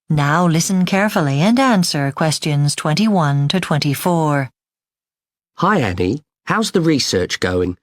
Now listen carefully and answer questions 21 to 24. Hi Annie, how's the research going?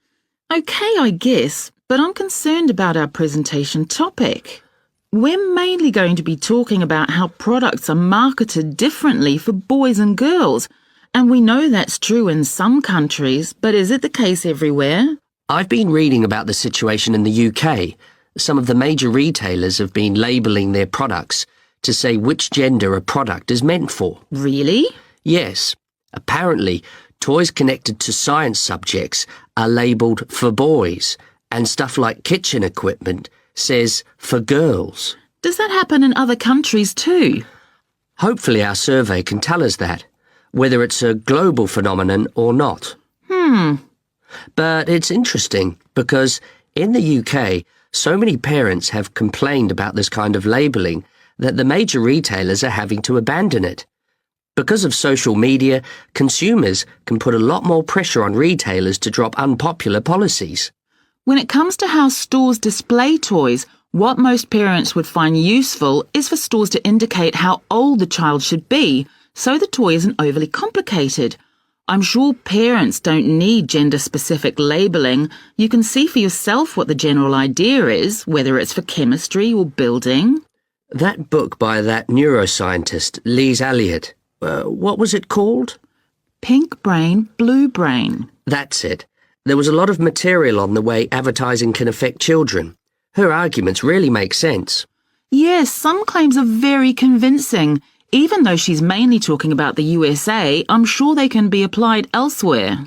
Okay, I guess, but I'm concerned about our presentation topic. We're mainly going to be talking about how products are marketed differently for boys and girls, and we know that's true in some countries, but is it the case everywhere? I've been reading about the situation in the UK. Some of the major retailers have been labelling their products to say which gender a product is meant for. Really? Yes. Apparently, toys connected to science subjects are labelled for boys, and stuff like kitchen equipment says for girls. Does that happen in other countries too? Hopefully our survey can tell us that, whether it's a global phenomenon or not. But it's interesting because in the UK, so many parents have complained about this kind of labelling that the major retailers are having to abandon it. Because of social media, consumers can put a lot more pressure on retailers to drop unpopular policies. When it comes to how stores display toys, what most parents would find useful is for stores to indicate how old the child should be, so the toy isn't overly complicated. I'm sure parents don't need gender-specific labelling. You can see for yourself what the general idea is, whether it's for chemistry or building. That book by that neuroscientist, Lise Elliott, what was it called? Pink brain, blue brain. That's it. There was a lot of material on the way advertising can affect children. Her arguments really make sense. Yes, some claims are very convincing. Even though she's mainly talking about the USA, I'm sure they can be applied elsewhere.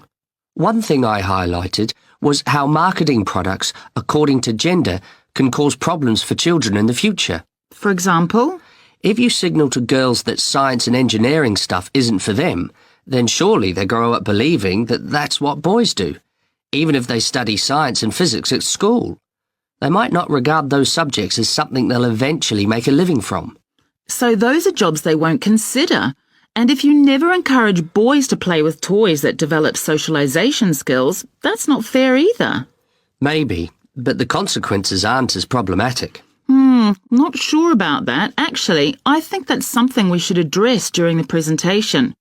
One thing I highlighted was how marketing products according to gender can cause problems for children in the future. For example? If you signal to girls that science and engineering stuff isn't for them, then surely they grow up believing that that's what boys do, even if they study science and physics at school. They might not regard those subjects as something they'll eventually make a living from. So those are jobs they won't consider. And if you never encourage boys to play with toys that develop socialization skills, that's not fair either. Maybe, but the consequences aren't as problematic. Not sure about that. Actually, I think that's something we should address during the presentation.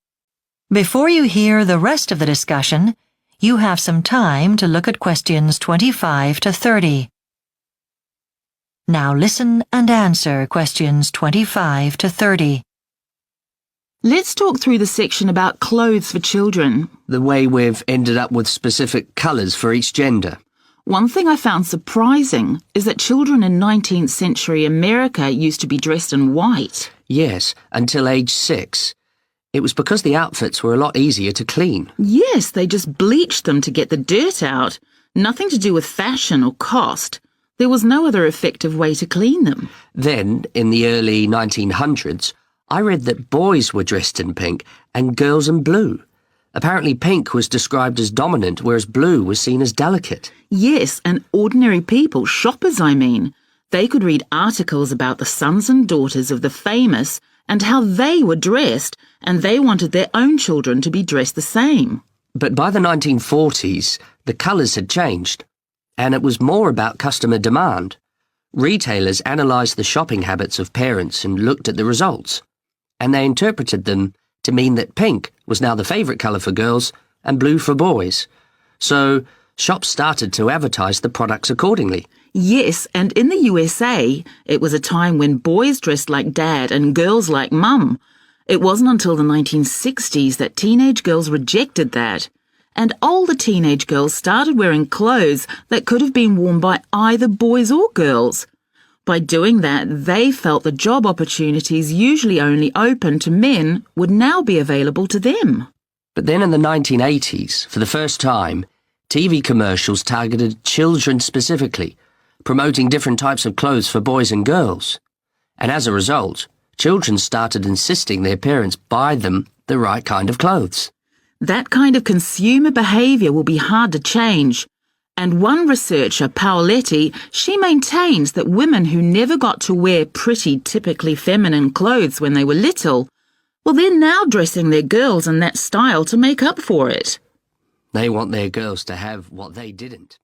Before you hear the rest of the discussion, you have some time to look at questions 25 to 30. Now listen and answer questions 25 to 30. Let's talk through the section about clothes for children. The way we've ended up with specific colours for each gender. One thing I found surprising is that children in 19th century America used to be dressed in white. Yes, until age 6. It was because the outfits were a lot easier to clean. Yes, they just bleached them to get the dirt out. Nothing to do with fashion or cost. There was no other effective way to clean them. Then, in the early 1900s, I read that boys were dressed in pink and girls in blue. Apparently pink was described as dominant, whereas blue was seen as delicate. Yes, and ordinary people, shoppers I mean. They could read articles about the sons and daughters of the famous and how they were dressed, and they wanted their own children to be dressed the same. But by the 1940s, the colours had changed, and it was more about customer demand. Retailers analysed the shopping habits of parents and looked at the results, and they interpreted them to mean that pink was now the favourite colour for girls and blue for boys. So shops started to advertise the products accordingly. Yes, and in the USA, it was a time when boys dressed like dad and girls like mum. It wasn't until the 1960s that teenage girls rejected that, and older teenage girls started wearing clothes that could have been worn by either boys or girls. By doing that, they felt the job opportunities usually only open to men would now be available to them. But then in the 1980s, for the first time, TV commercials targeted children specifically, promoting different types of clothes for boys and girls. And as a result, children started insisting their parents buy them the right kind of clothes. That kind of consumer behaviour will be hard to change. And one researcher, Paoletti, she maintains that women who never got to wear pretty, typically feminine clothes when they were little, well, they're now dressing their girls in that style to make up for it. They want their girls to have what they didn't.